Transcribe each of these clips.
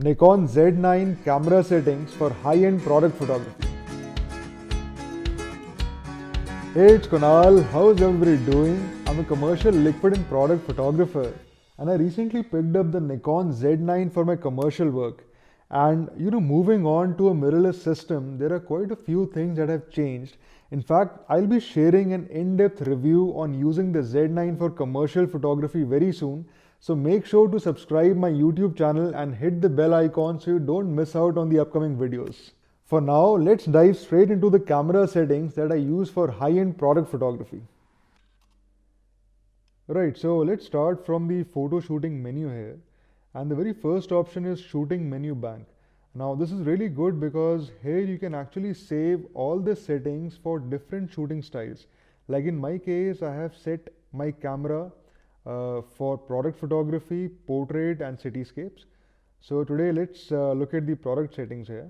Nikon Z9 camera settings for high-end product photography. Hey, it's Kunal. How's everybody doing? I'm a commercial liquid and product photographer, and I recently picked up the Nikon Z9 for my commercial work. And moving on to a mirrorless system, there are quite a few things that have changed. In fact, I'll be sharing an in-depth review on using the Z9 for commercial photography very soon. So make sure to subscribe my YouTube channel and hit the bell icon so you don't miss out on the upcoming videos. For now, let's dive straight into the camera settings that I use for high-end product photography. Right, so let's start from the photo shooting menu here. And the very first option is shooting menu bank. Now this is really good because here you can actually save all the settings for different shooting styles. Like in my case, I have set my camera for product photography, portrait and cityscapes. So today let's look at the product settings here.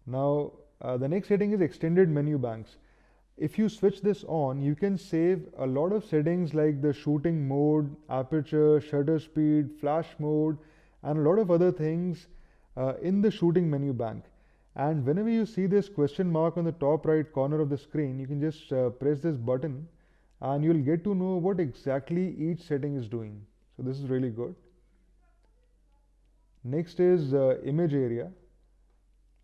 Now the next setting is extended menu banks. If you switch this on, you can save a lot of settings like the shooting mode, aperture, shutter speed, flash mode, and a lot of other things in the shooting menu bank. And whenever you see this question mark on the top right corner of the screen, you can just press this button and you'll get to know what exactly each setting is doing. So this is really good. Next is image area.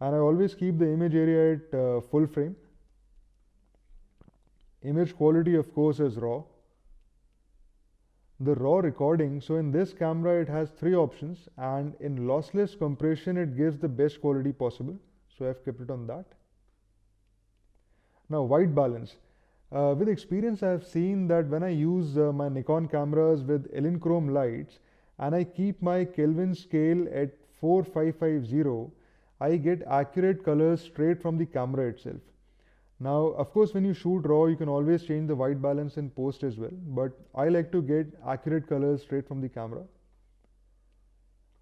And I always keep the image area at full frame. Image quality, of course, is RAW. The RAW recording, so in this camera it has three options, and in lossless compression it gives the best quality possible. So I've kept it on that. Now white balance. With experience I have seen that when I use my Nikon cameras with Elinchrom lights and I keep my Kelvin scale at 4550, I get accurate colors straight from the camera itself. Now, of course, when you shoot RAW, you can always change the white balance in post as well, but I like to get accurate colors straight from the camera.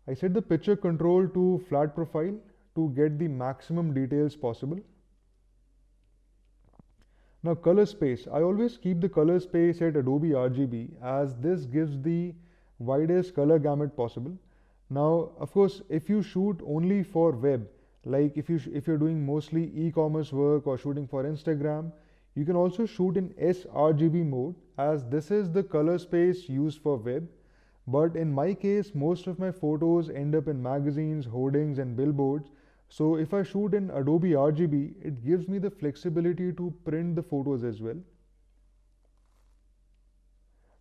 I set the picture control to flat profile to get the maximum details possible. Now, color space. I always keep the color space at Adobe RGB as this gives the widest color gamut possible. Now, of course, if you shoot only for web, like if you're doing mostly e-commerce work or shooting for Instagram, you can also shoot in sRGB mode as this is the color space used for web. But in my case, most of my photos end up in magazines, hoardings and billboards. So if I shoot in Adobe RGB, it gives me the flexibility to print the photos as well.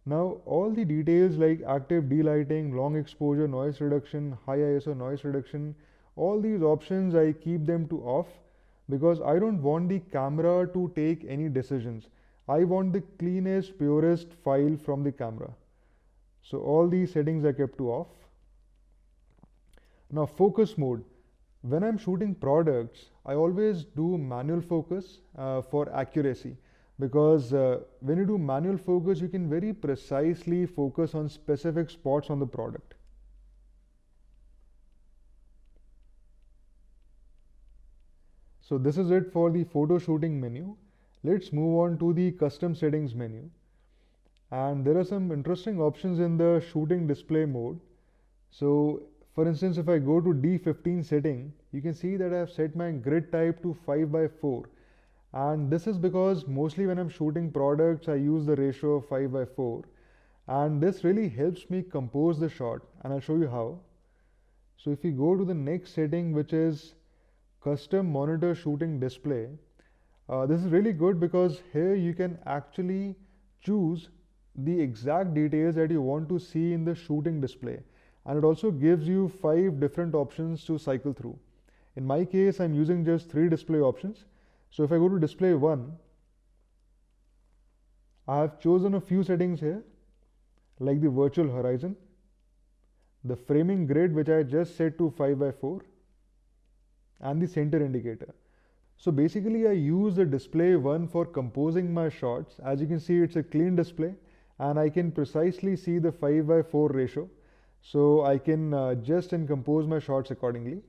Now all the details like active delighting, long exposure, noise reduction, high ISO noise reduction, all these options I keep them to off because I don't want the camera to take any decisions. I want the cleanest, purest file from the camera. So all these settings are kept to off. Now focus mode. When I'm shooting products, I always do manual focus for accuracy because when you do manual focus, you can very precisely focus on specific spots on the product. So this is it for the photo shooting menu. Let's move on to the custom settings menu. And there are some interesting options in the shooting display mode. So for instance, if I go to D15 setting, you can see that I have set my grid type to 5:4. And this is because mostly when I'm shooting products, I use the ratio of 5:4. And this really helps me compose the shot. And I'll show you how. So if you go to the next setting, which is custom monitor shooting display, this is really good because here you can actually choose the exact details that you want to see in the shooting display, and it also gives you 5 different options to cycle through. In my case, I'm using just 3 display options. So if I go to display 1, I have chosen a few settings here like the virtual horizon, the framing grid which I just set to 5:4, and the center indicator. So basically I use the display 1 for composing my shots. As you can see, it's a clean display and I can precisely see the 5:4 ratio. So I can adjust and compose my shots accordingly.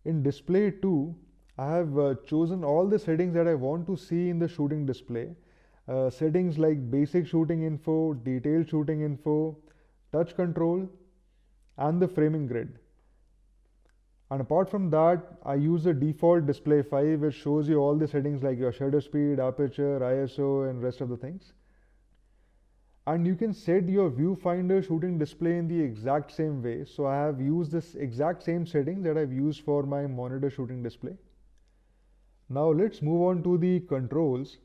In display 2, I have chosen all the settings that I want to see in the shooting display. Settings like basic shooting info, detailed shooting info, touch control, and the framing grid. And apart from that, I use the default display 5, which shows you all the settings like your shutter speed, aperture, ISO, and rest of the things. And you can set your viewfinder shooting display in the exact same way. So I have used this exact same setting that I've used for my monitor shooting display. Now let's move on to the controls.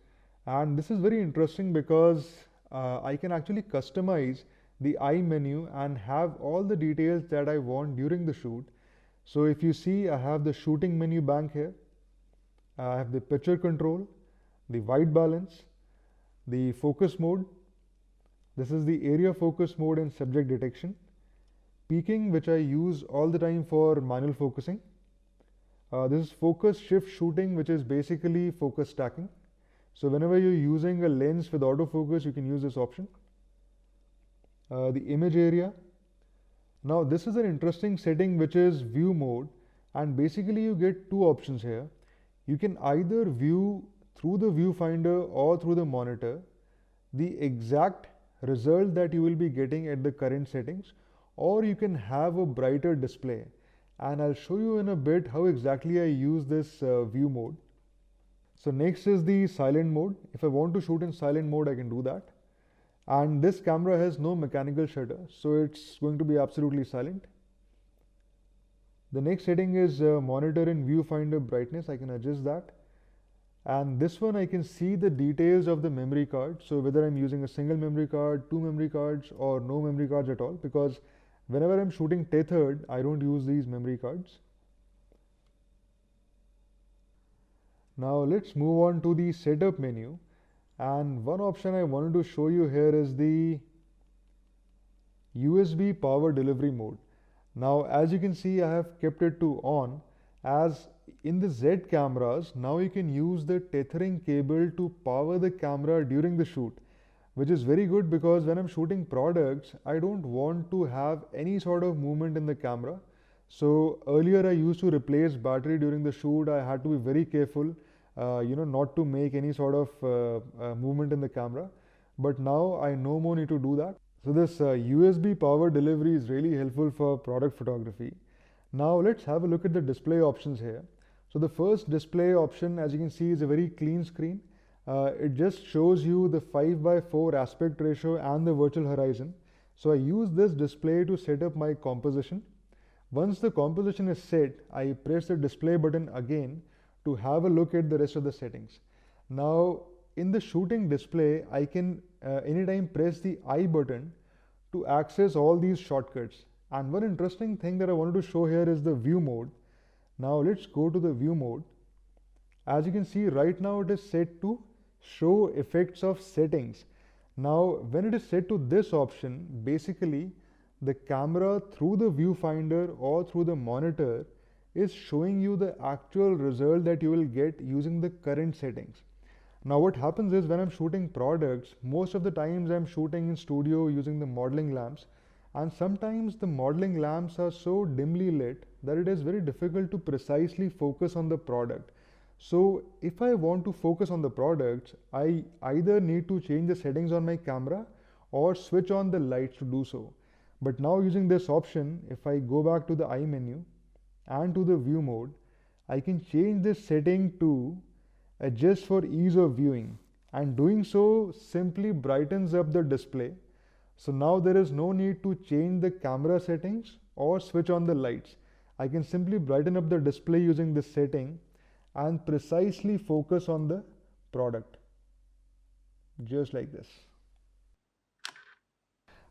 And this is very interesting because I can actually customize the eye menu and have all the details that I want during the shoot. So if you see, I have the shooting menu bank here. I have the picture control, the white balance, the focus mode. This is the area focus mode and subject detection. Peaking, which I use all the time for manual focusing. This is focus shift shooting, which is basically focus stacking. So whenever you're using a lens with autofocus, you can use this option. The image area. Now this is an interesting setting, which is view mode, and basically you get two options here. You can either view through the viewfinder or through the monitor the exact result that you will be getting at the current settings, or you can have a brighter display. And I'll show you in a bit how exactly I use this view mode. So next is the silent mode. If I want to shoot in silent mode, I can do that. And this camera has no mechanical shutter, so it's going to be absolutely silent. The next setting is monitor and viewfinder brightness. I can adjust that. And this one I can see the details of the memory card. So whether I'm using a single memory card, two memory cards, or no memory cards at all, because whenever I'm shooting tethered, I don't use these memory cards. Now let's move on to the setup menu. And one option I wanted to show you here is the USB power delivery mode. Now as you can see, I have kept it to on, as in the Z cameras, now you can use the tethering cable to power the camera during the shoot, which is very good because when I'm shooting products, I don't want to have any sort of movement in the camera. So earlier I used to replace battery during the shoot. I had to be very careful, not to make any sort of movement in the camera. But now I no more need to do that. So this USB power delivery is really helpful for product photography. Now let's have a look at the display options here. So the first display option, as you can see, is a very clean screen. It just shows you the 5:4 aspect ratio and the virtual horizon. So I use this display to set up my composition. Once the composition is set, I press the display button again to have a look at the rest of the settings. Now in the shooting display, I can anytime press the I button to access all these shortcuts. And one interesting thing that I wanted to show here is the view mode. Now let's go to the view mode. As you can see right now, it is set to show effects of settings. Now when it is set to this option, basically the camera through the viewfinder or through the monitor is showing you the actual result that you will get using the current settings. Now what happens is when I'm shooting products, most of the times I'm shooting in studio using the modeling lamps, and sometimes the modeling lamps are so dimly lit that it is very difficult to precisely focus on the product. So if I want to focus on the products, I either need to change the settings on my camera or switch on the lights to do so. But now using this option, if I go back to the eye menu and to the view mode, I can change this setting to adjust for ease of viewing, and doing so simply brightens up the display. So now there is no need to change the camera settings or switch on the lights. I can simply brighten up the display using this setting and precisely focus on the product, just like this.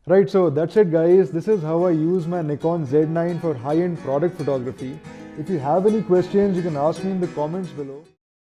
Right, so that's it guys. This is how I use my Nikon Z9 for high-end product photography. If you have any questions, you can ask me in the comments below.